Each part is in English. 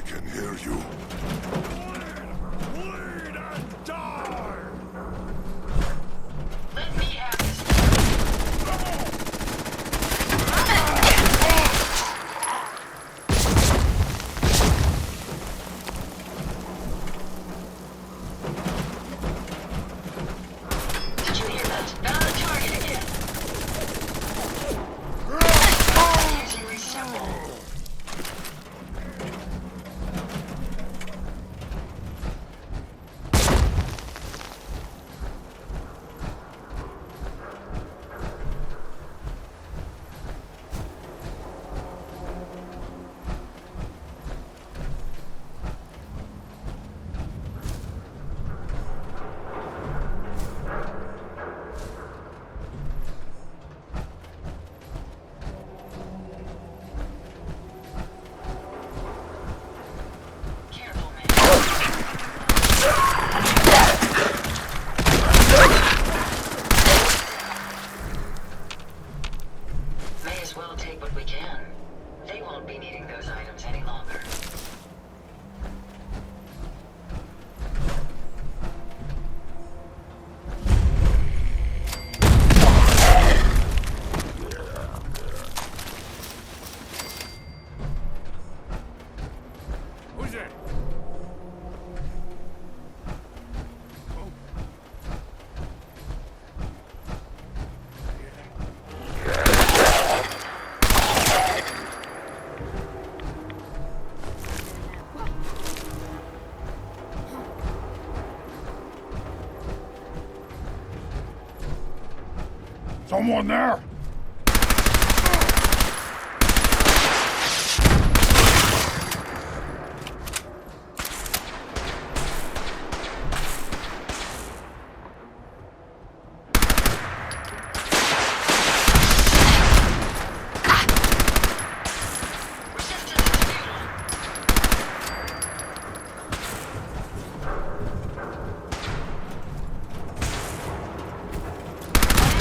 can hear you. Bleed and die! Let me have this. Did you hear that? Found the target again. Using receptor. Careful, man. May as well take what we can. They won't be needing those items any longer. Who's that? Someone there? Resistance is futile.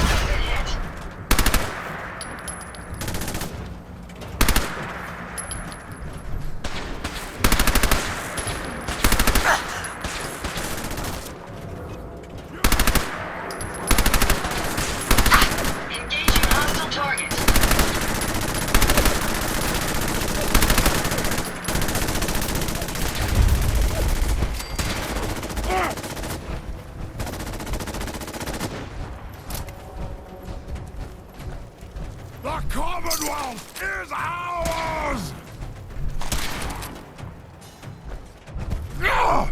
I've been hit. Engaging hostile target. The Commonwealth is ours! Ah!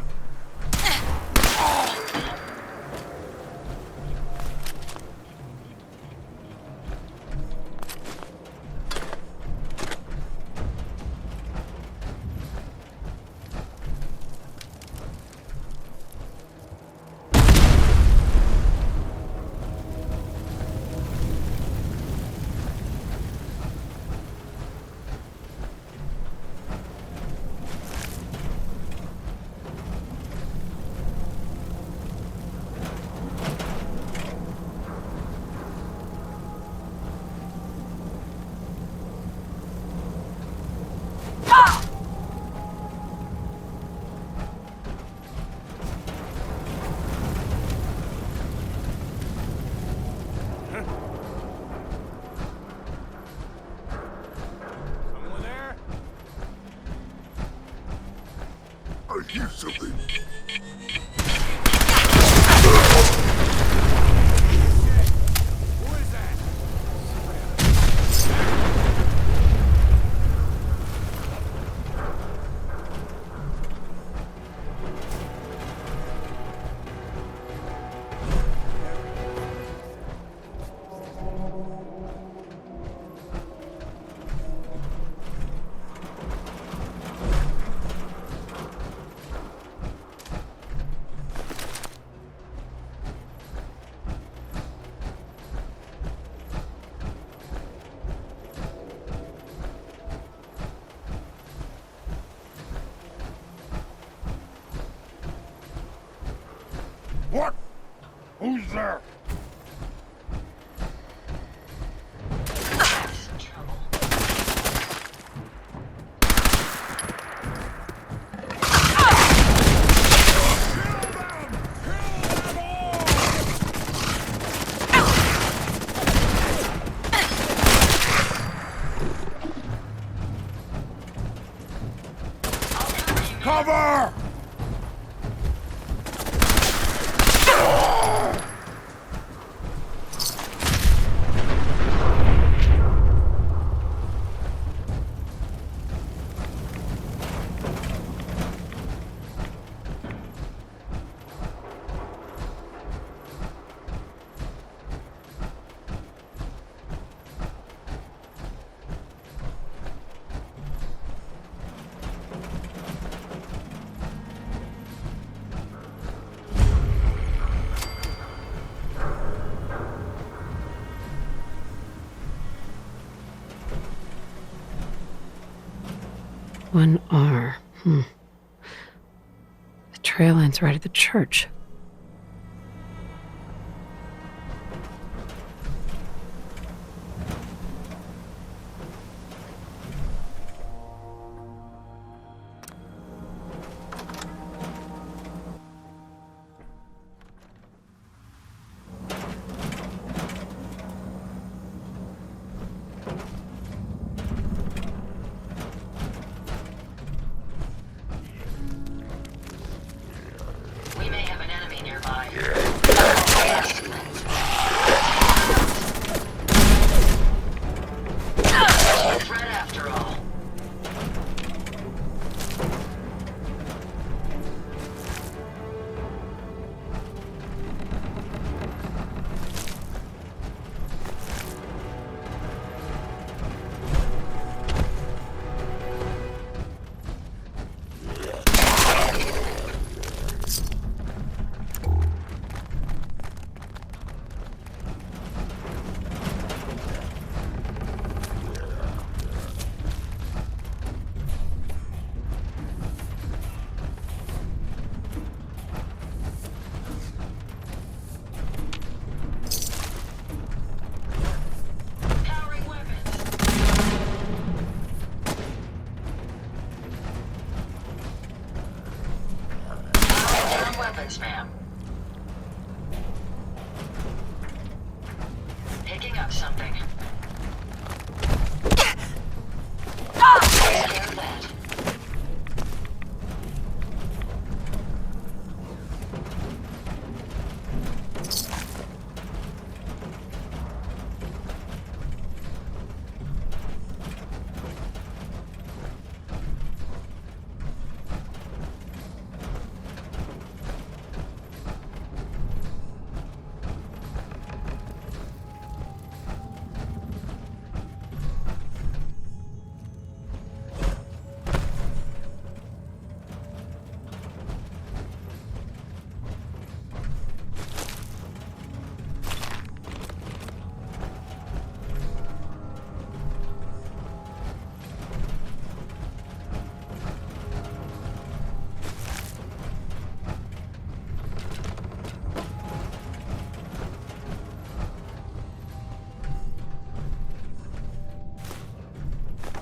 Someone there? I hear something. Who is that? What? Who's there? Some trouble. Cover! One R. The trail ends right at the church. We may have an enemy nearby. A threat after all. Powering weapons. Powering down weapons, ma'am. Picking up something. Take care of that.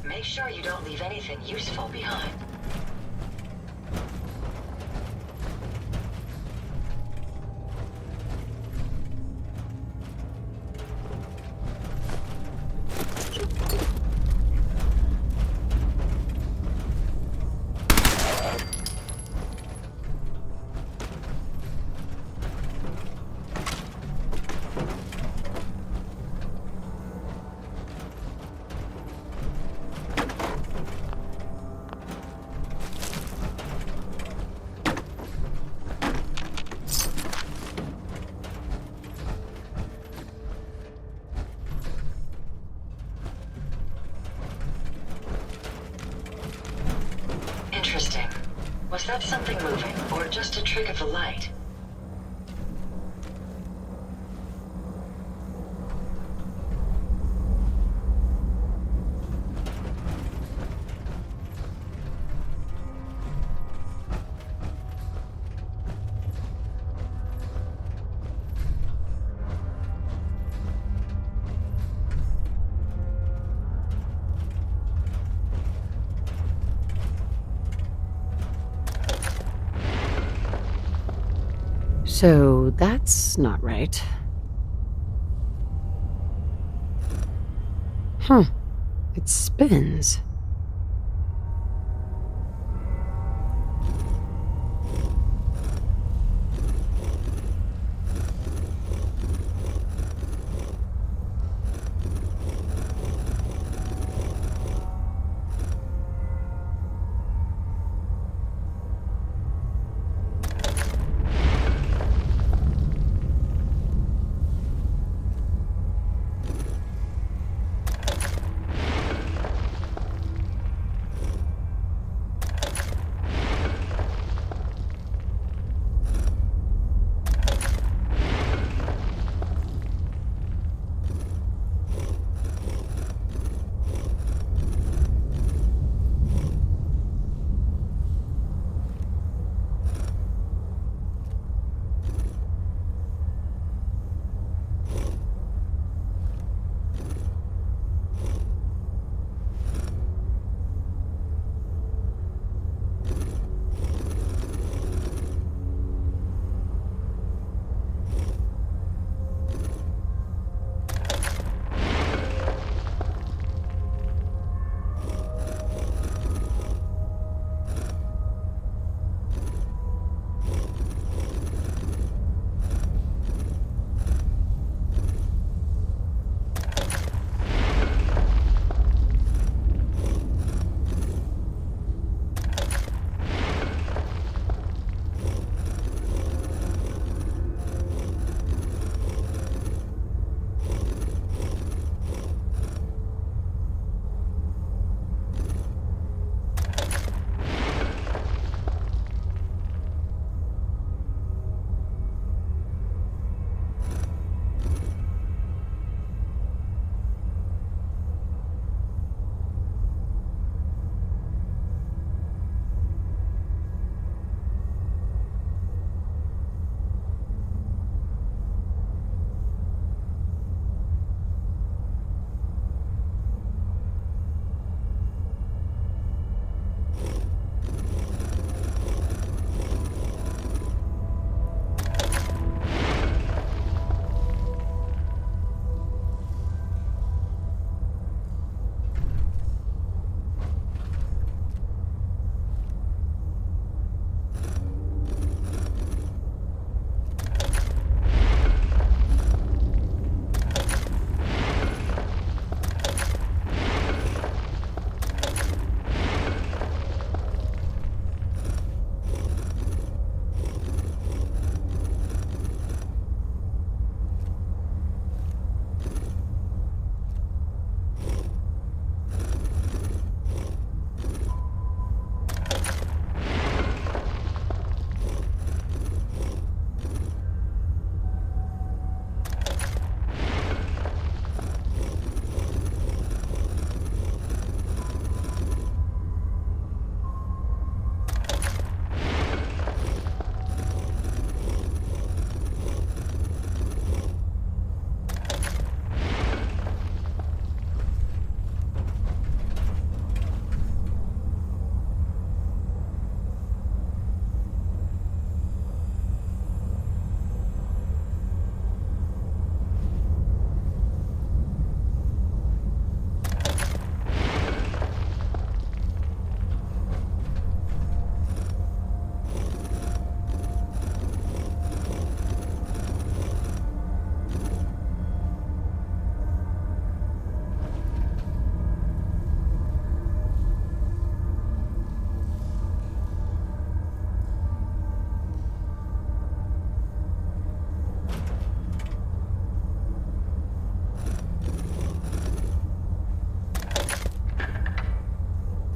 Make sure you don't leave anything useful behind. Interesting. Was that something moving, or just a trick of the light? So that's not right. Huh. It spins.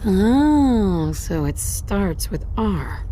Oh, so it starts with R.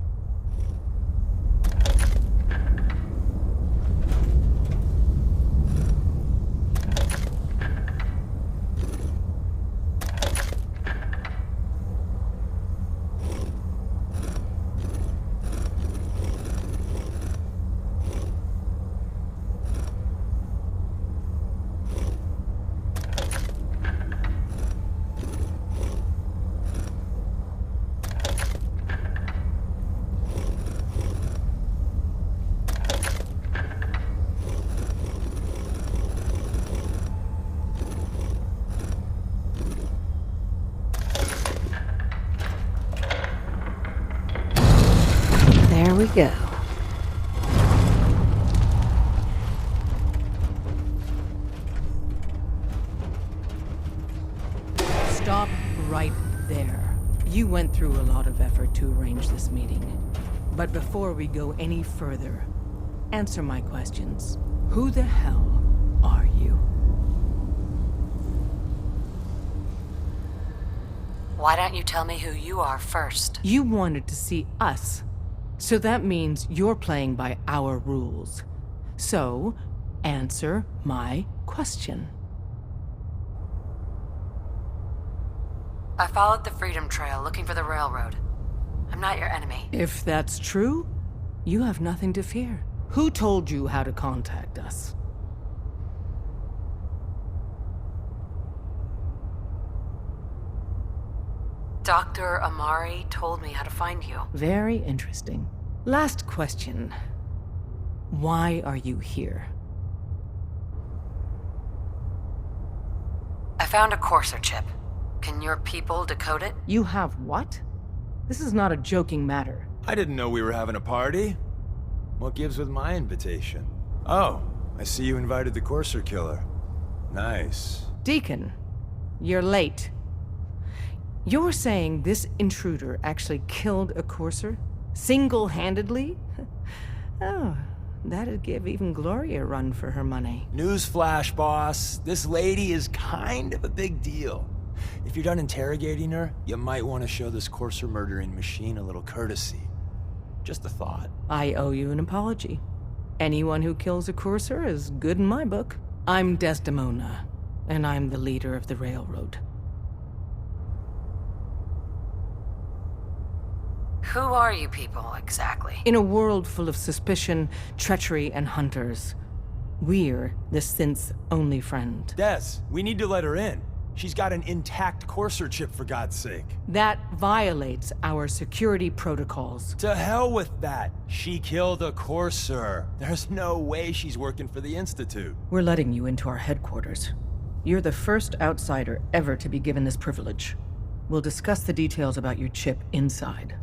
There we go. Stop right there. You went through a lot of effort to arrange this meeting. But before we go any further, answer my questions. Who the hell are you? Why don't you tell me who you are first? You wanted to see us. So that means you're playing by our rules. So, answer my question. I followed the Freedom Trail looking for the railroad. I'm not your enemy. If that's true, you have nothing to fear. Who told you how to contact us? Dr. Amari told me how to find you. Very interesting. Last question. Why are you here? I found a Courser chip. Can your people decode it? You have what? This is not a joking matter. I didn't know we were having a party. What gives with my invitation? Oh, I see you invited the Courser killer. Nice. Deacon, you're late. You're saying this intruder actually killed a Courser? Single-handedly? Oh, that'd give even Gloria a run for her money. Newsflash, boss. This lady is kind of a big deal. If you're done interrogating her, you might want to show this Courser murdering machine a little courtesy. Just a thought. I owe you an apology. Anyone who kills a Courser is good in my book. I'm Desdemona, and I'm the leader of the railroad. Who are you people, exactly? In a world full of suspicion, treachery, and hunters, we're the synth's only friend. Des, we need to let her in. She's got an intact Courser chip, for God's sake. That violates our security protocols. To hell with that. She killed a Courser. There's no way she's working for the Institute. We're letting you into our headquarters. You're the first outsider ever to be given this privilege. We'll discuss the details about your chip inside.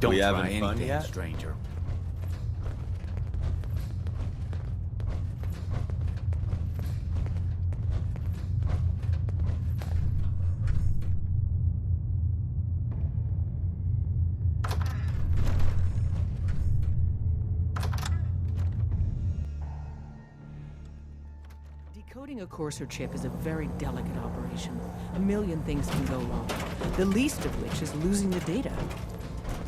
Don't We try having fun anything, yet? stranger. Decoding a Courser chip is a very delicate operation. A million things can go wrong, the least of which is losing the data.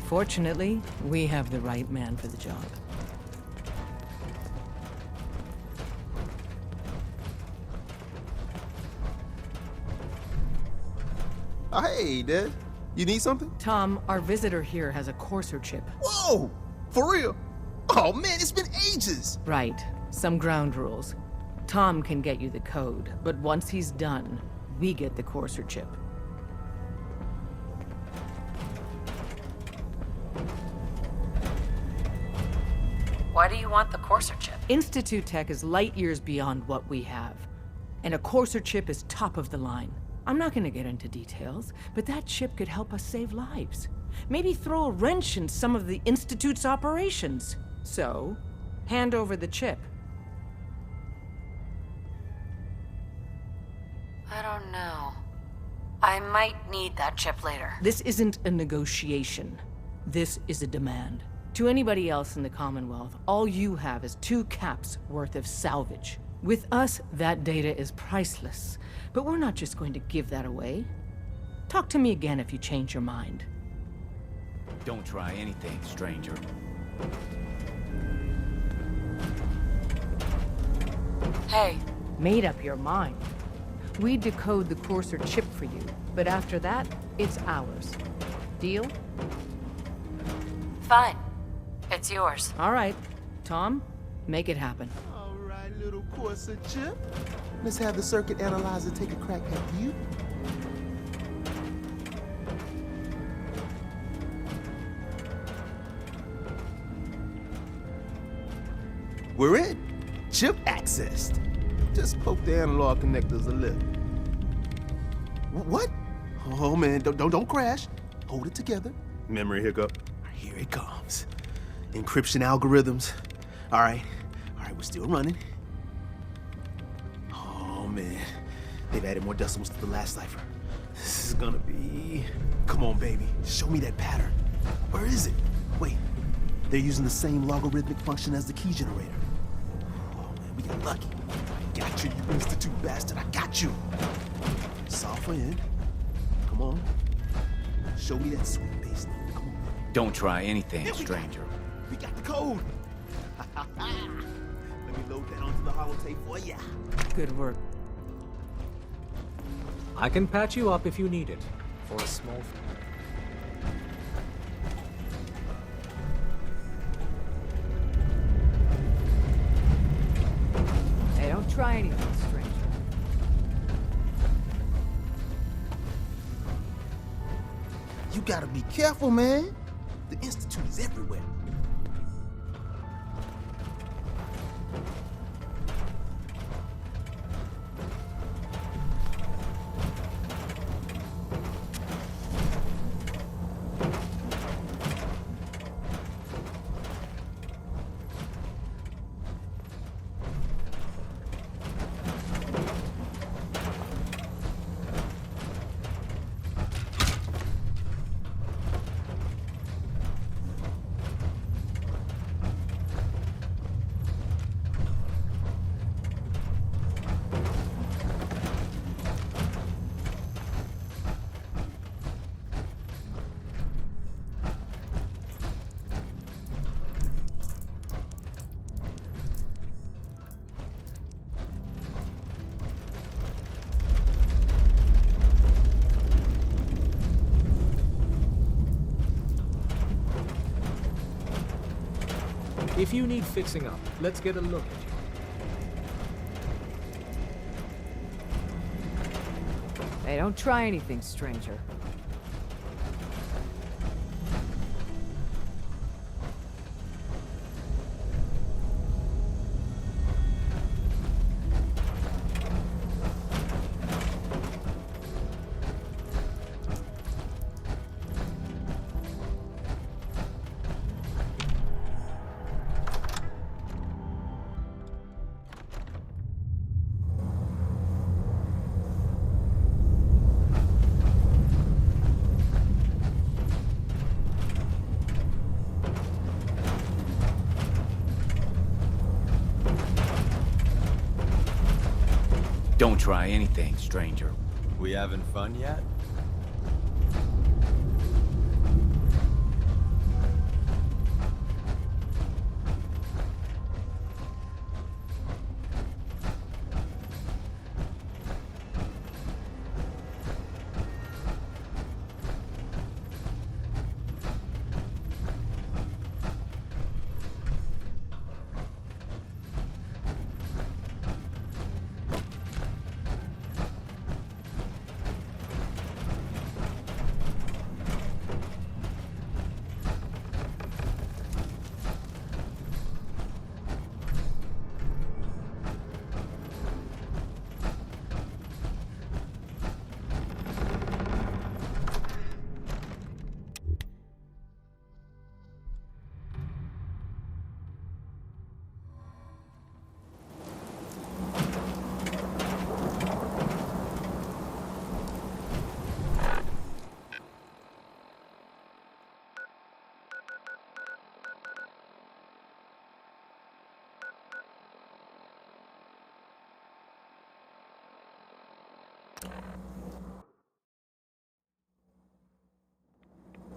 Fortunately, we have the right man for the job. Hey, Dad. You need something? Tom, our visitor here has a Courser chip. Whoa! For real? Oh man, it's been ages! Right. Some ground rules. Tom can get you the code, but once he's done, we get the Courser chip. Why do you want the Courser chip? Institute tech is light years beyond what we have. And a Courser chip is top of the line. I'm not gonna get into details, but that chip could help us save lives. Maybe throw a wrench in some of the Institute's operations. So, hand over the chip. I don't know. I might need that chip later. This isn't a negotiation. This is a demand. To anybody else in the Commonwealth, all you have is 2 caps worth of salvage. With us, that data is priceless. But we're not just going to give that away. Talk to me again if you change your mind. Don't try anything, stranger. Hey, Made up your mind. We decode the Courser chip for you, but after that, it's ours. Deal? fine. It's yours. All right. Tom, make it happen. All right, little Courser chip. Let's have the circuit analyzer take a crack at you. We're in. Chip accessed. Just poke the analog connectors a little. What? Oh man, don't crash. Hold it together. Memory hiccup. Here it comes. Encryption algorithms. All right, we're still running. Oh man, they've added more decimals to the last cipher. This is gonna be... Come on, baby, show me that pattern. Where is it? Wait, they're using the same logarithmic function as the key generator. Oh man, we got lucky. I got you, you institute bastard, I got you. Solve for n. Come on. Show me that sweet bass note. Come on. Don't try anything, stranger. We got the code. Let me load that onto the holotape for ya. Good work. I can patch you up if you need it, for a small fee. Hey, don't try anything, stranger. You gotta be careful, man. The Institute is everywhere. If you need fixing up, let's get a look at you. Hey, don't try anything, stranger. Don't try anything, stranger. We having fun yet?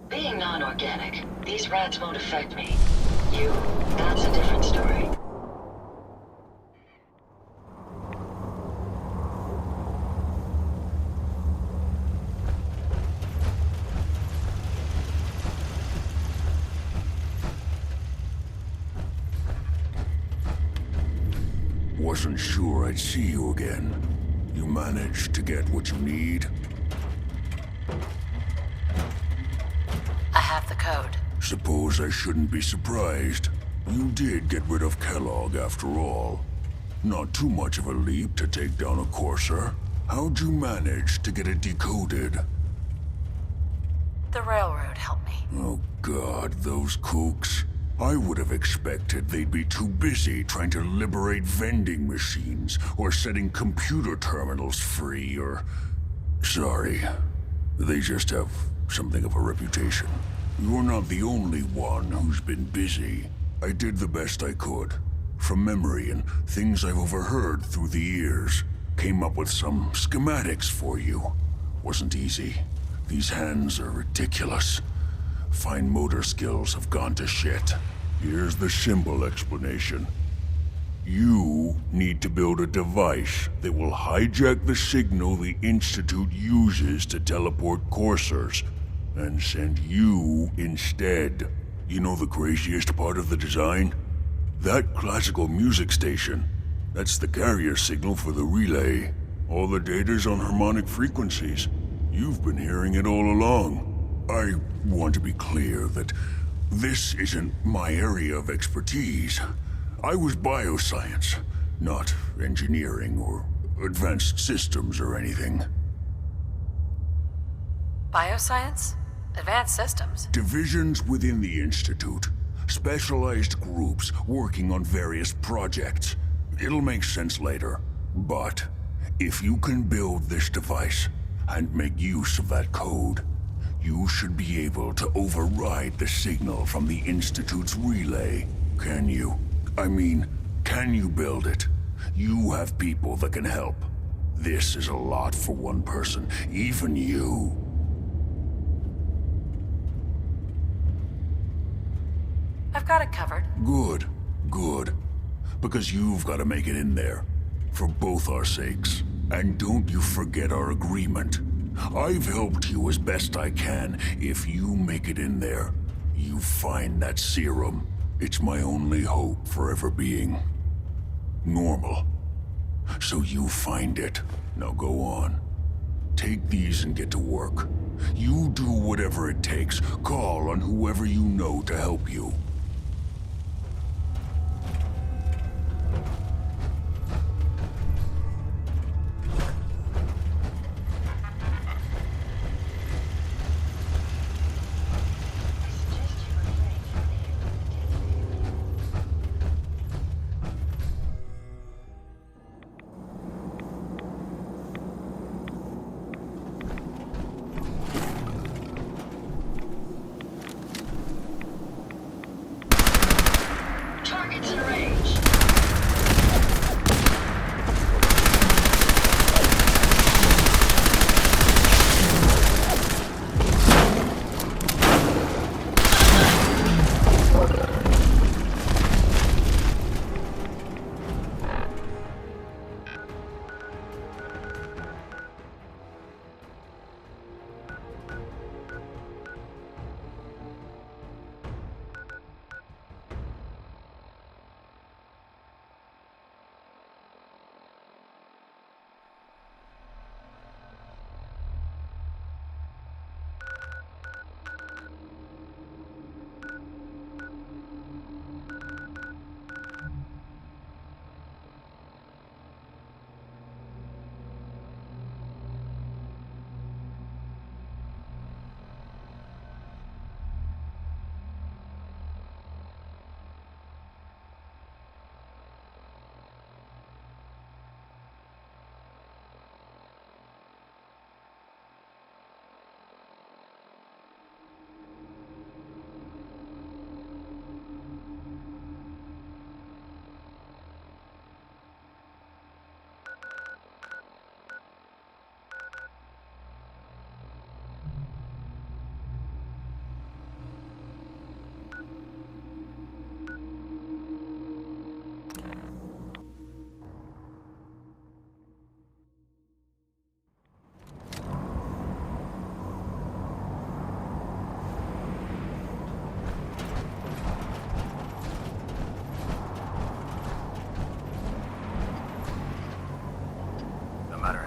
Being non-organic, these rats won't affect me. You, that's a different story. Wasn't sure I'd see you again. You managed to get what you need? I have the code. Suppose I shouldn't be surprised. You did get rid of Kellogg after all. Not too much of a leap to take down a Courser. How'd you manage to get it decoded? The railroad helped me. Oh God, those kooks. I would have expected they'd be too busy trying to liberate vending machines or setting computer terminals free or... Sorry. They just have something of a reputation. You're not the only one who's been busy. I did the best I could. From memory and things I've overheard through the years. Came up with some schematics for you. Wasn't easy. These hands are ridiculous. Fine motor skills have gone to shit. Here's the simple explanation. You need to build a device that will hijack the signal the Institute uses to teleport coursers, and send you instead. You know the craziest part of the design? That classical music station. That's the carrier signal for the relay. All the data's on harmonic frequencies. You've been hearing it all along. I want to be clear that this isn't my area of expertise. I was bioscience, not engineering or advanced systems or anything. Bioscience? Advanced systems? Divisions within the Institute. Specialized groups working on various projects. It'll make sense later. But if you can build this device and make use of that code, you should be able to override the signal from the Institute's relay. Can you? I mean, can you build it? You have people that can help. This is a lot for one person, even you. I've got it covered. Good, good. Because you've got to make it in there. For both our sakes. And don't you forget our agreement. I've helped you as best I can. If you make it in there, you find that serum. It's my only hope for ever being normal. So you find it. Now go on. Take these and get to work. You do whatever it takes. Call on whoever you know to help you.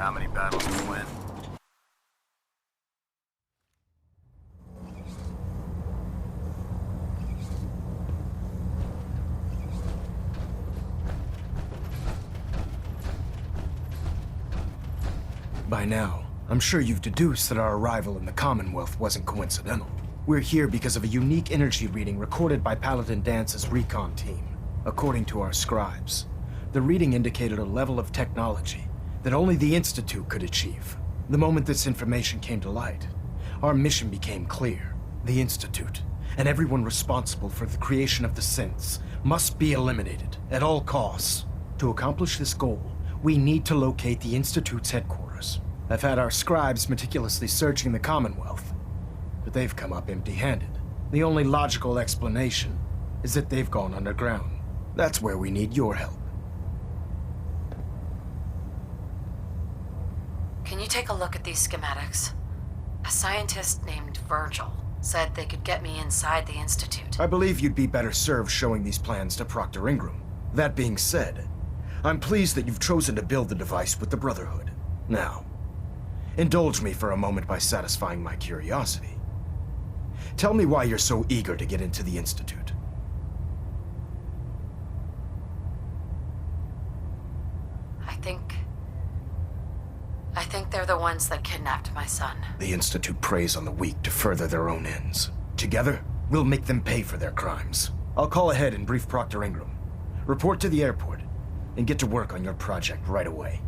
how many battles we win. By now, I'm sure you've deduced that our arrival in the Commonwealth wasn't coincidental. We're here because of a unique energy reading recorded by Paladin Dance's recon team. According to our scribes, the reading indicated a level of technology that only the Institute could achieve. The moment this information came to light, our mission became clear. The Institute, and everyone responsible for the creation of the synths, must be eliminated at all costs. To accomplish this goal, we need to locate the Institute's headquarters. I've had our scribes meticulously searching the Commonwealth, but they've come up empty-handed. The only logical explanation is that they've gone underground. That's where we need your help. Can you take a look at these schematics? A scientist named Virgil said they could get me inside the Institute. I believe you'd be better served showing these plans to Proctor Ingram. That being said, I'm pleased that you've chosen to build the device with the Brotherhood. Now, indulge me for a moment by satisfying my curiosity. Tell me why you're so eager to get into the Institute. I think they're the ones that kidnapped my son. The Institute preys on the weak to further their own ends. Together, we'll make them pay for their crimes. I'll call ahead and brief Proctor Ingram. Report to the airport, and get to work on your project right away.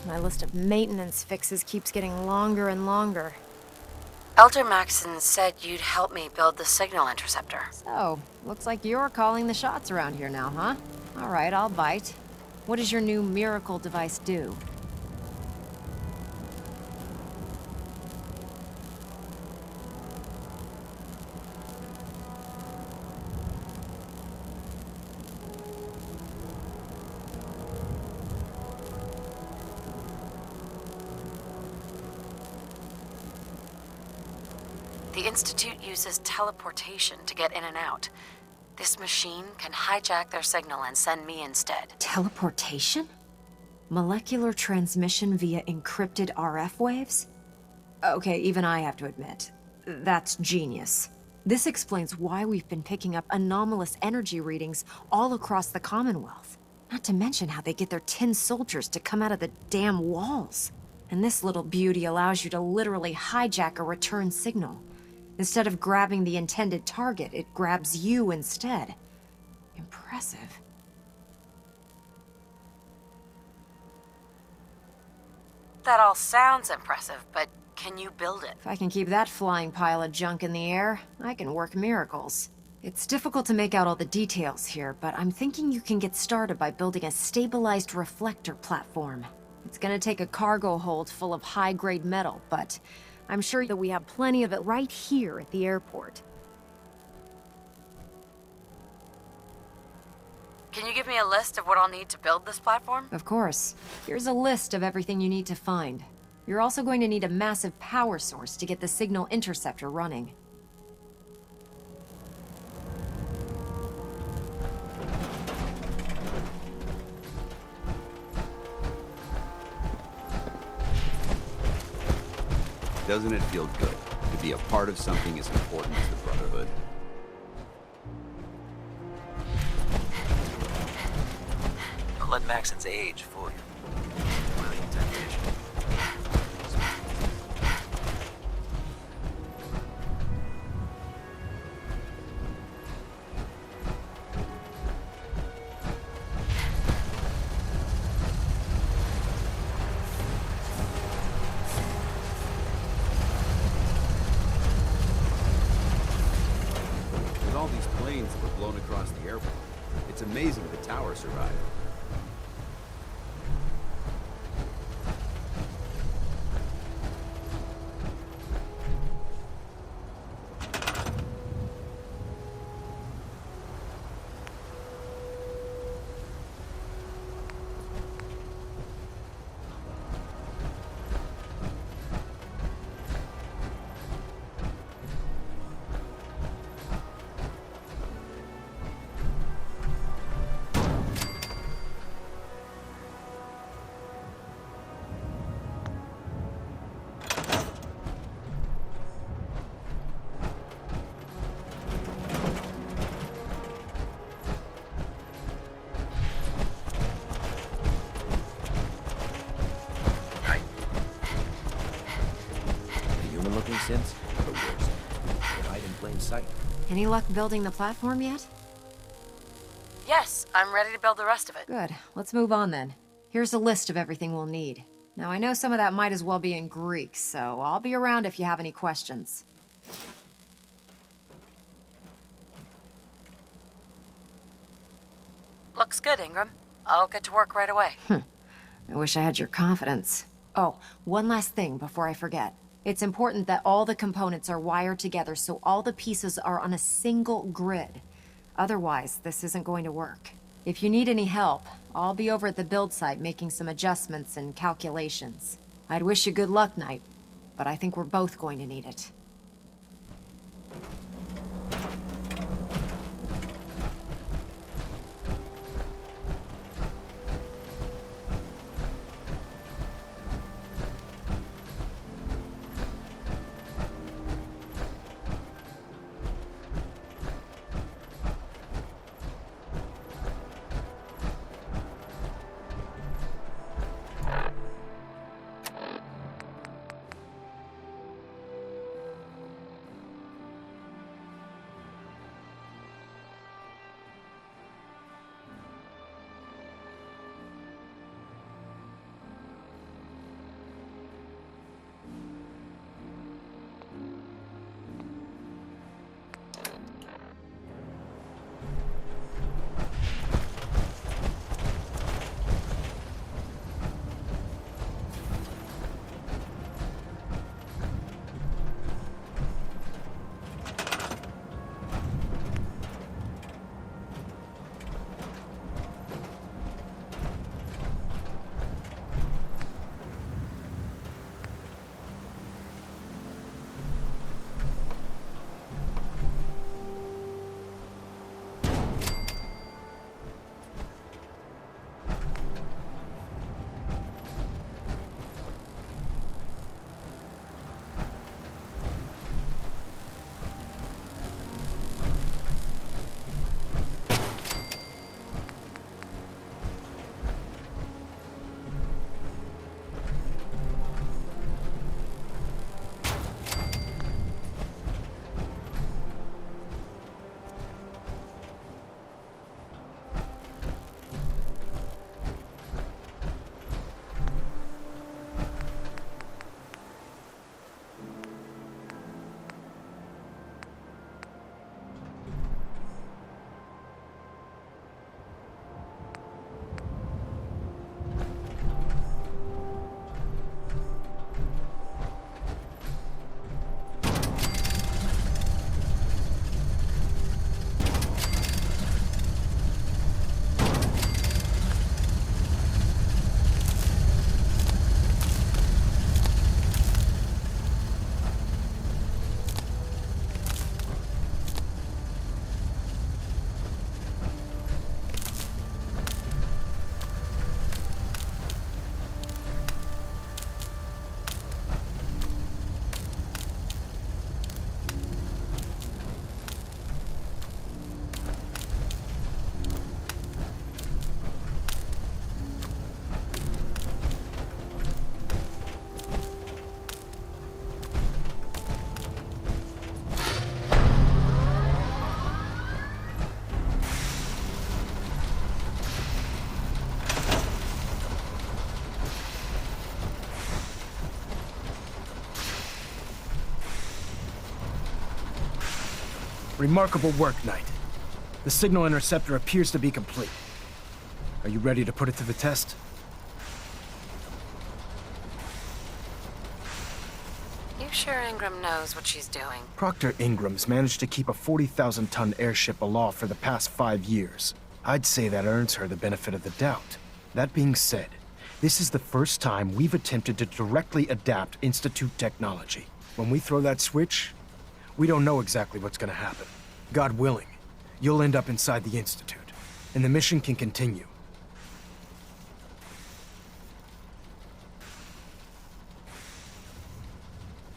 My list of maintenance fixes keeps getting longer and longer. Elder Maxon said you'd help me build the signal interceptor. So, looks like you're calling the shots around here now, huh? All right, I'll bite. What does your new miracle device do? The Institute uses teleportation to get in and out. This machine can hijack their signal and send me instead. Teleportation? Molecular transmission via encrypted RF waves? Okay, even I have to admit, that's genius. This explains why we've been picking up anomalous energy readings all across the Commonwealth. Not to mention how they get their tin soldiers to come out of the damn walls. And this little beauty allows you to literally hijack a return signal. Instead of grabbing the intended target, it grabs you instead. Impressive. That all sounds impressive, but can you build it? If I can keep that flying pile of junk in the air, I can work miracles. It's difficult to make out all the details here, but I'm thinking you can get started by building a stabilized reflector platform. It's gonna take a cargo hold full of high-grade metal, but I'm sure that we have plenty of it right here at the airport. Can you give me a list of what I'll need to build this platform? Of course. Here's a list of everything you need to find. You're also going to need a massive power source to get the signal interceptor running. Doesn't it feel good to be a part of something as important as the Brotherhood? Don't let Maxon's age fool you. Brilliant technician. all these planes that were blown across the airport. It's amazing the tower survived. Human-looking synths, the worst. They hide in plain sight. Any luck building the platform yet? Yes, I'm ready to build the rest of it. Good. Let's move on then. Here's a list of everything we'll need. Now, I know some of that might as well be in Greek, so I'll be around if you have any questions. Looks good, Ingram. I'll get to work right away. I wish I had your confidence. Oh, one last thing before I forget. It's important that all the components are wired together so all the pieces are on a single grid. Otherwise, this isn't going to work. If you need any help, I'll be over at the build site making some adjustments and calculations. I'd wish you good luck, Knight, but I think we're both going to need it. Remarkable work, Knight. The signal interceptor appears to be complete. Are you ready to put it to the test? You sure Ingram knows what she's doing? Proctor Ingram's managed to keep a 40,000-ton airship aloft for the past 5 years. I'd say that earns her the benefit of the doubt. That being said, this is the first time we've attempted to directly adapt Institute technology. When we throw that switch, we don't know exactly what's gonna happen. God willing, you'll end up inside the Institute, and the mission can continue.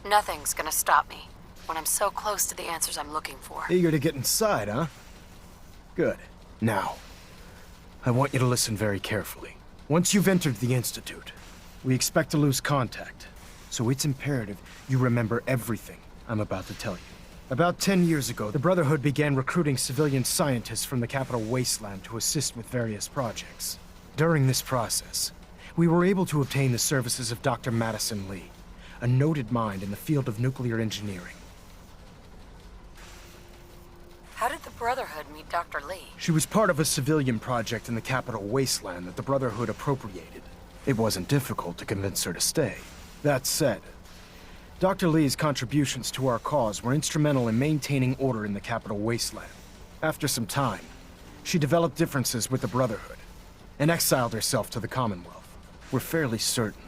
Nothing's gonna stop me when I'm so close to the answers I'm looking for. Eager to get inside, huh? Good. Now, I want you to listen very carefully. Once you've entered the Institute, we expect to lose contact, so it's imperative you remember everything I'm about to tell you. About 10 years ago, the Brotherhood began recruiting civilian scientists from the capital wasteland to assist with various projects. During this process, we were able to obtain the services of Dr. Madison Lee, a noted mind in the field of nuclear engineering. How did the Brotherhood meet Dr. Lee? She was part of a civilian project in the capital wasteland that the Brotherhood appropriated. It wasn't difficult to convince her to stay. That said, Dr. Lee's contributions to our cause were instrumental in maintaining order in the capital wasteland. After some time, she developed differences with the Brotherhood and exiled herself to the Commonwealth. We're fairly certain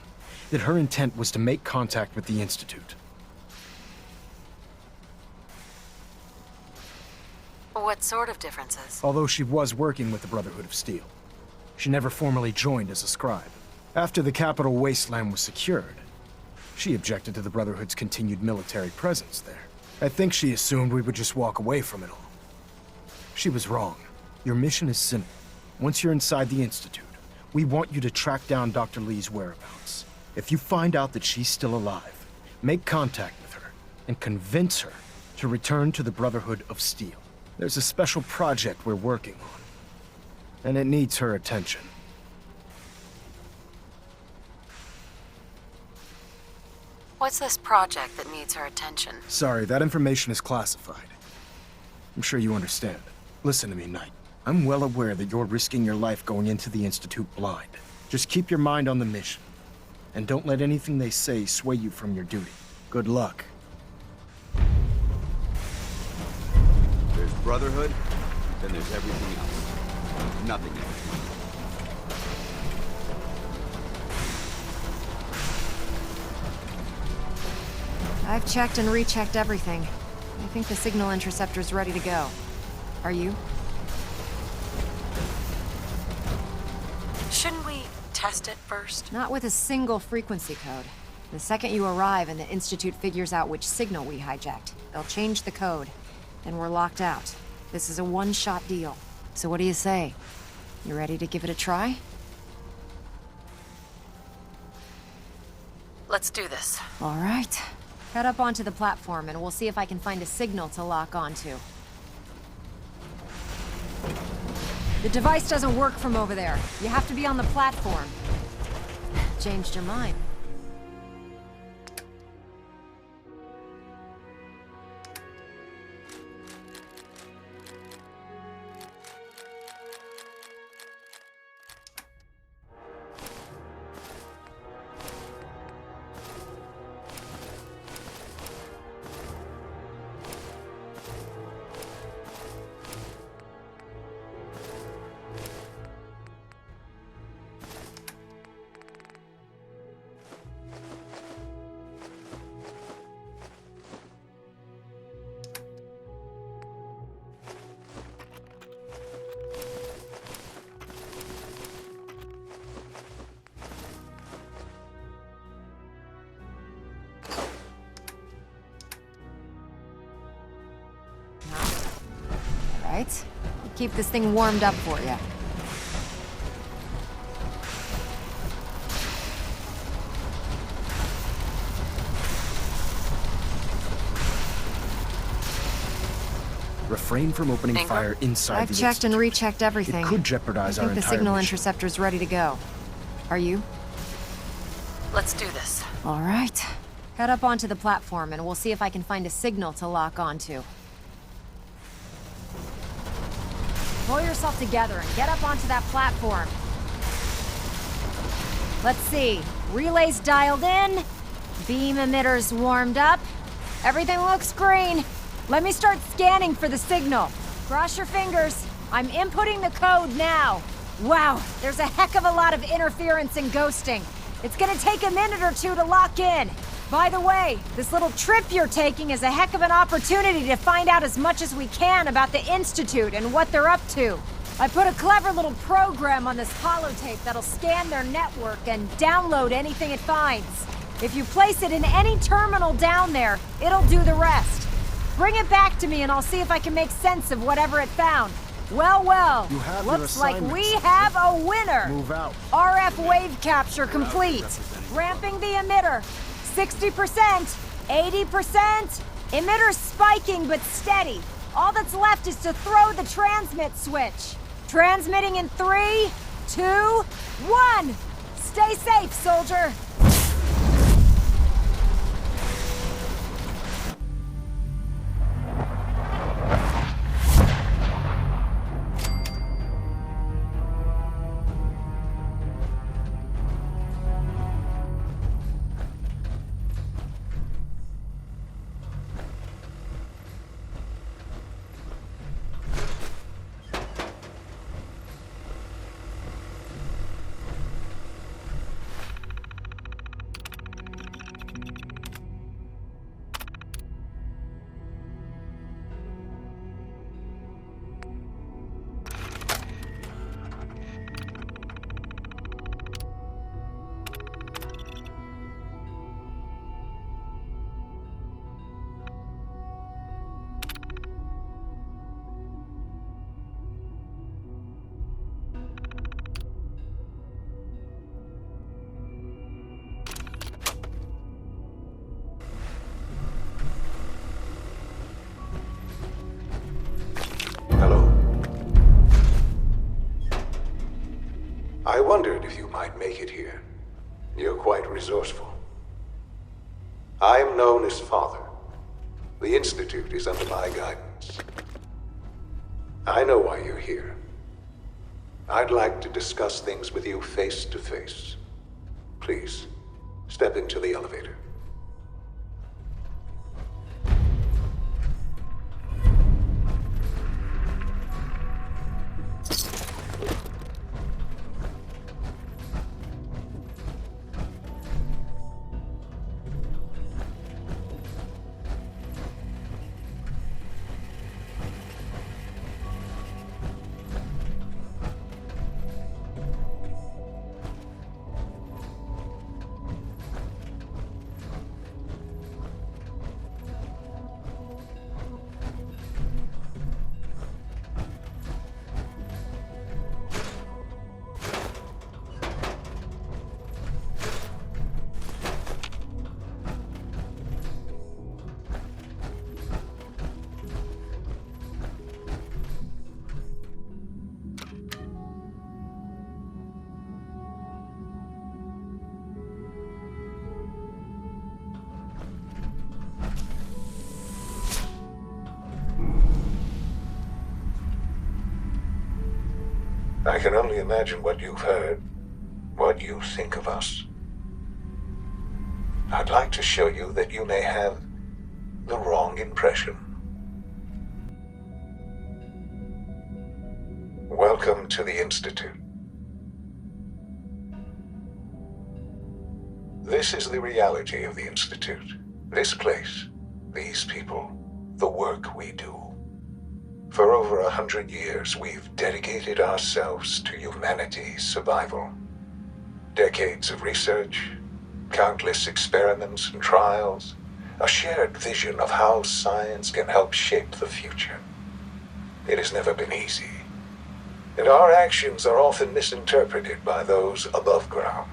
that her intent was to make contact with the Institute. What sort of differences? Although she was working with the Brotherhood of Steel, she never formally joined as a scribe. After the capital wasteland was secured, she objected to the Brotherhood's continued military presence there. I think she assumed we would just walk away from it all. She was wrong. Your mission is simple. Once you're inside the Institute, we want you to track down Dr. Lee's whereabouts. If you find out that she's still alive, make contact with her and convince her to return to the Brotherhood of Steel. There's a special project we're working on, and it needs her attention. What's this project that needs her attention? Sorry, that information is classified. I'm sure you understand. Listen to me, Knight. I'm well aware that you're risking your life going into the Institute blind. Just keep your mind on the mission, and don't let anything they say sway you from your duty. Good luck. There's Brotherhood, then there's everything else. Nothing else. I've checked and rechecked everything. I think the signal interceptor's ready to go. Are you? Shouldn't we test it first? Not with a single frequency code. The second you arrive and the Institute figures out which signal we hijacked, they'll change the code. Then we're locked out. This is a one-shot deal. So what do you say? You ready to give it a try? Let's do this. All right. Head up onto the platform and we'll see if I can find a signal to lock onto. The device doesn't work from over there. You have to be on the platform. Changed your mind. Right? Keep this thing warmed up for you. Refrain from opening fire inside the I've checked and rechecked everything. It could jeopardize our I think entire the signal mission. interceptor's ready to go. Are you? Let's do this. All right. Head up onto the platform and we'll see if I can find a signal to lock onto. Pull yourself together and get up onto that platform. Let's see. Relays dialed in. Beam emitters warmed up. Everything looks green. Let me start scanning for the signal. Cross your fingers. I'm inputting the code now. Wow, there's a heck of a lot of interference and ghosting. It's gonna take a minute or two to lock in. By the way, this little trip you're taking is a heck of an opportunity to find out as much as we can about the Institute and what they're up to. I put a clever little program on this holotape that'll scan their network and download anything it finds. If you place it in any terminal down there, it'll do the rest. Bring it back to me and I'll see if I can make sense of whatever it found. Well, well, looks like we have a winner. Move out. RF wave capture complete. Ramping the emitter. 60%, 80%. Emitter spiking but steady. All that's left is to throw the transmit switch. Transmitting in 3, 2, 1. Stay safe, soldier. I wondered if you might make it here. You're quite resourceful. I'm known as Father. The Institute is under my guidance. I know why you're here. I'd like to discuss things with you face to face. Please, step into the elevator. I can only imagine what you've heard, what you think of us. I'd like to show you that you may have the wrong impression. Welcome to the Institute. This is the reality of the Institute. This place, these people, the work we do. For over 100 years, we've dedicated ourselves to humanity's survival. Decades of research, countless experiments and trials, a shared vision of how science can help shape the future. It has never been easy, and our actions are often misinterpreted by those above ground.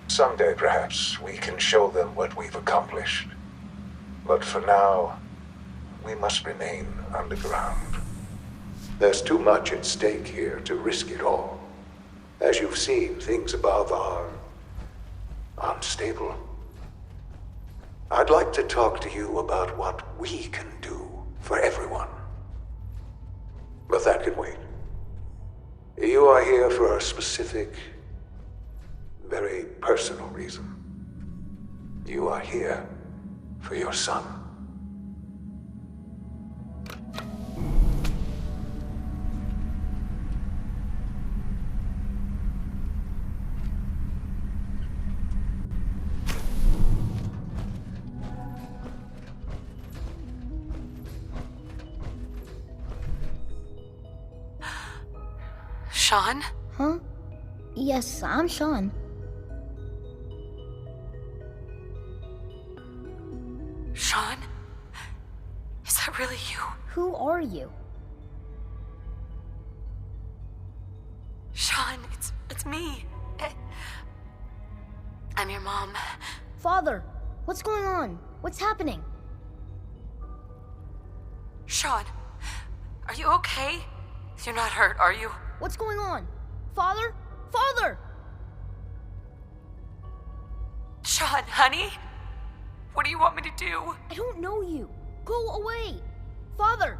Someday, perhaps, we can show them what we've accomplished. But for now, we must remain underground. There's too much at stake here to risk it all. As you've seen, things above are unstable. I'd like to talk to you about what we can do for everyone. But that can wait. You are here for a specific, very personal reason. You are here for your son. Sean? Huh? Yes, I'm Sean. Sean? Is that really you? Who are you? Sean, it's me. I'm your mom. Father, what's going on? What's happening? Sean, are you okay? You're not hurt, are you? What's going on? Father? Father! Sean, honey? What do you want me to do? I don't know you. Go away. Father!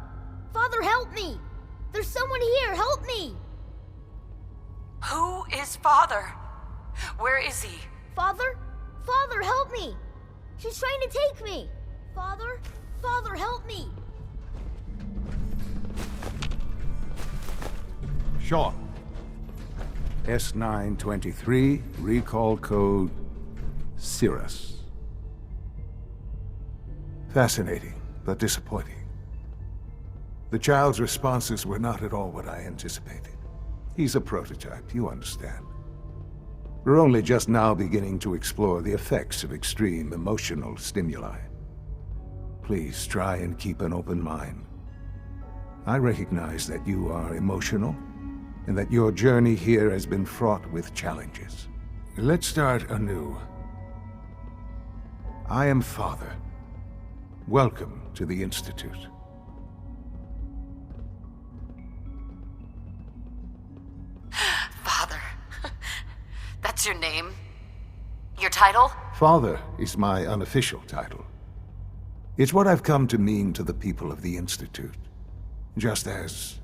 Father, help me! There's someone here, help me! Who is Father? Where is he? Father? Father, help me! She's trying to take me! Father? Father, help me! Sean. S923, recall code Cirrus. Fascinating, but disappointing. The child's responses were not at all what I anticipated. He's a prototype, you understand. We're only just now beginning to explore the effects of extreme emotional stimuli. Please try and keep an open mind. I recognize that you are emotional, and that your journey here has been fraught with challenges. Let's start anew. I am Father. Welcome to the Institute. Father. That's your name? Your title? Father is my unofficial title. It's what I've come to mean to the people of the Institute. Just as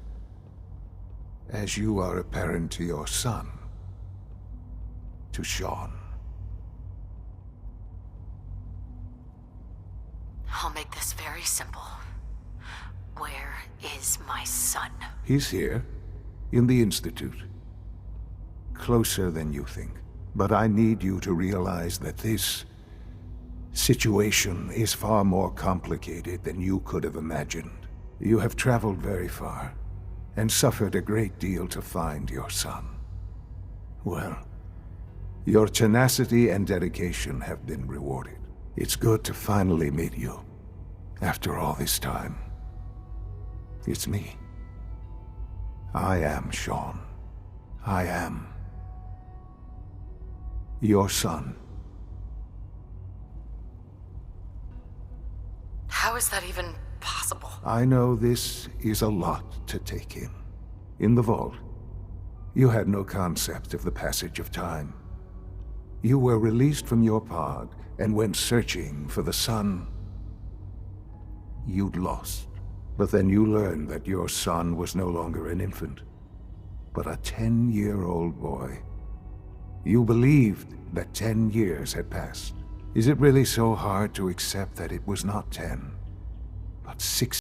you are a parent to your son, to Sean. I'll make this very simple. Where is my son? He's here, in the Institute. Closer than you think. But I need you to realize that this situation is far more complicated than you could have imagined. You have traveled very far, and suffered a great deal to find your son. Well, your tenacity and dedication have been rewarded. It's good to finally meet you, after all this time. It's me. I am Sean. I am your son. How is that even possible? I know this is a lot to take in. In the vault, you had no concept of the passage of time. You were released from your pod and went searching for the son you'd lost. But then you learned that your son was no longer an infant, but a 10-year-old boy. You believed that 10 years had passed. Is it really so hard to accept that it was not 10, but 6